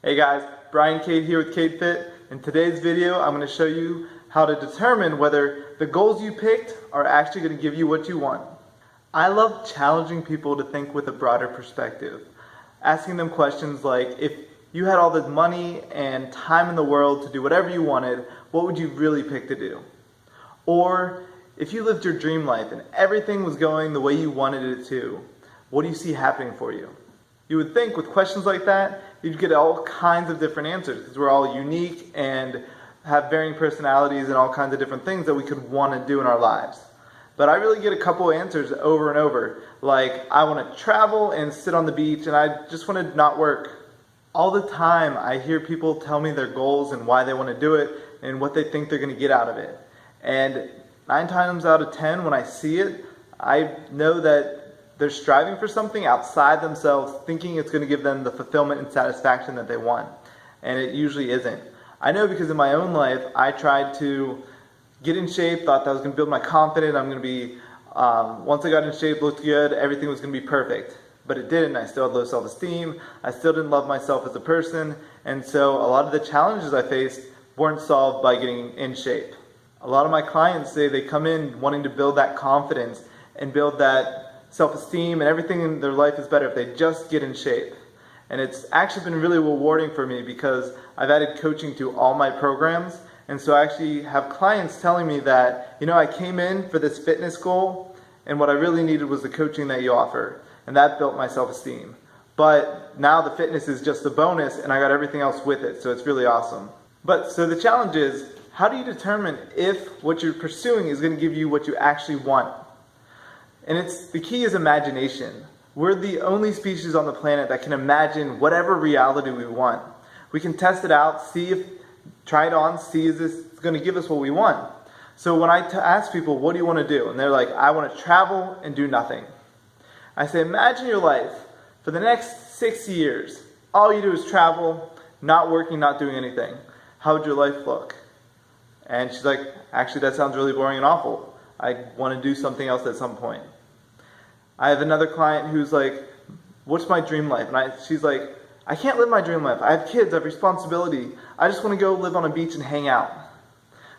Hey guys, Brian Cade here with Cade Fit. In today's video, I'm going to show you how to determine whether the goals you picked are actually going to give you what you want. I love challenging people to think with a broader perspective, asking them questions like, if you had all the money and time in the world to do whatever you wanted, what would you really pick to do? Or if you lived your dream life and everything was going the way you wanted it to, what do you see happening for you? You would think with questions like that, you'd get all kinds of different answers because we're all unique and have varying personalities and all kinds of different things that we could want to do in our lives. But I really get a couple answers over and over, like I want to travel and sit on the beach and I just want to not work. All the time I hear people tell me their goals and why they want to do it and what they think they're going to get out of it. And 9 times out of 10 when I see it, I know that they're striving for something outside themselves, thinking it's going to give them the fulfillment and satisfaction that they want. And it usually isn't. I know because in my own life, I tried to get in shape, thought that was going to build my confidence. I'm going to be, once I got in shape, looked good, everything was going to be perfect. But it didn't. I still had low self-esteem. I still didn't love myself as a person. And so a lot of the challenges I faced weren't solved by getting in shape. A lot of my clients say they come in wanting to build that confidence and build that self-esteem, and everything in their life is better if they just get in shape. And it's actually been really rewarding for me because I've added coaching to all my programs, and so I actually have clients telling me that, you know, I came in for this fitness goal and what I really needed was the coaching that you offer, and that built my self-esteem. But now the fitness is just a bonus and I got everything else with it, so it's really awesome. But so the challenge is, how do you determine if what you're pursuing is going to give you what you actually want? And the key is imagination. We're the only species on the planet that can imagine whatever reality we want. We can test it out, try it on, see is this going to give us what we want. So when I ask people, what do you want to do? And they're like, I want to travel and do nothing. I say, imagine your life for the next 6 years. All you do is travel, not working, not doing anything. How would your life look? And she's like, actually that sounds really boring and awful. I want to do something else at some point. I have another client who's like, what's my dream life? And she's like, I can't live my dream life. I have kids, I have responsibility. I just want to go live on a beach and hang out. I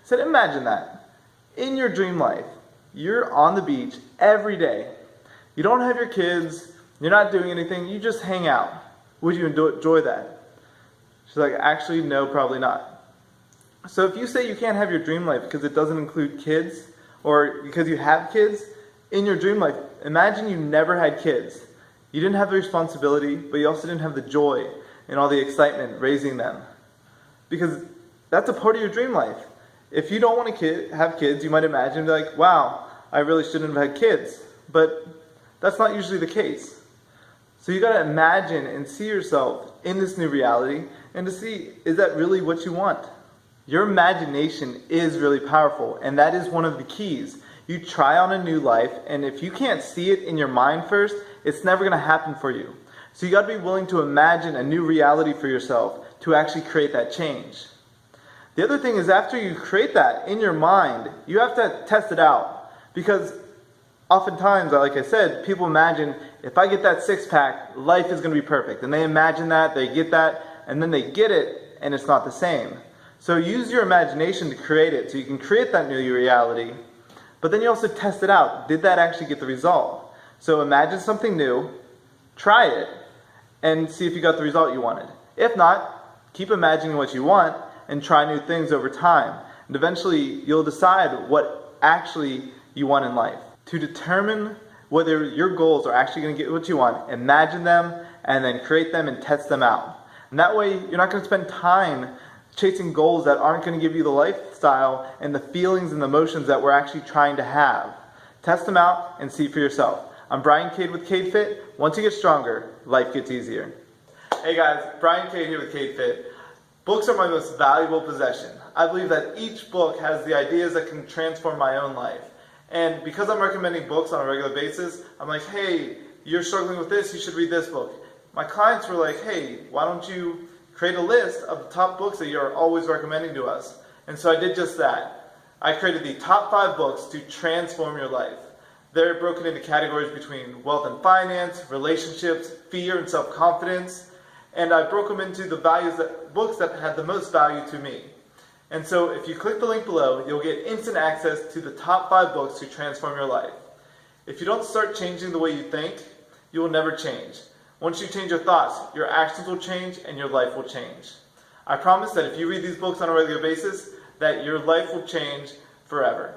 said, imagine that. In your dream life, you're on the beach every day. You don't have your kids, you're not doing anything, you just hang out. Would you enjoy that? She's like, actually, no, probably not. So if you say you can't have your dream life because it doesn't include kids, or because you have kids, in your dream life, imagine you never had kids. You didn't have the responsibility, but you also didn't have the joy and all the excitement raising them. Because that's a part of your dream life. If you don't want to have kids, you might imagine and be like, wow, I really shouldn't have had kids. But that's not usually the case. So you got to imagine and see yourself in this new reality and to see, is that really what you want? Your imagination is really powerful, and that is one of the keys. You try on a new life, and if you can't see it in your mind first, it's never going to happen for you. So you got to be willing to imagine a new reality for yourself to actually create that change. The other thing is, after you create that in your mind, you have to test it out. Because oftentimes, like I said, people imagine, if I get that six-pack, life is going to be perfect. And they imagine that, they get that, and then they get it, and it's not the same. So use your imagination to create it, so you can create that new reality, but then you also test it out. Did that actually get the result? So imagine something new, try it, and see if you got the result you wanted. If not, keep imagining what you want and try new things over time. And eventually, you'll decide what actually you want in life. To determine whether your goals are actually going to get what you want, imagine them and then create them and test them out. And that way, you're not going to spend time chasing goals that aren't going to give you the lifestyle and the feelings and the emotions that we're actually trying to have. Test them out and see for yourself. I'm Brian Cade with Cade Fit. Once you get stronger, life gets easier. Hey guys, Brian Cade here with Cade Fit. Books are my most valuable possession. I believe that each book has the ideas that can transform my own life. And because I'm recommending books on a regular basis, I'm like, hey, you're struggling with this, you should read this book. My clients were like, hey, why don't you create a list of the top books that you're always recommending to us. And so I did just that. I created the top 5 books to transform your life. They're broken into categories between wealth and finance, relationships, fear and self-confidence. and I broke them into the books that had the most value to me. And so if you click the link below, you'll get instant access to the top 5 books to transform your life. If you don't start changing the way you think, you will never change. Once you change your thoughts, your actions will change and your life will change. I promise that if you read these books on a regular basis, that your life will change forever.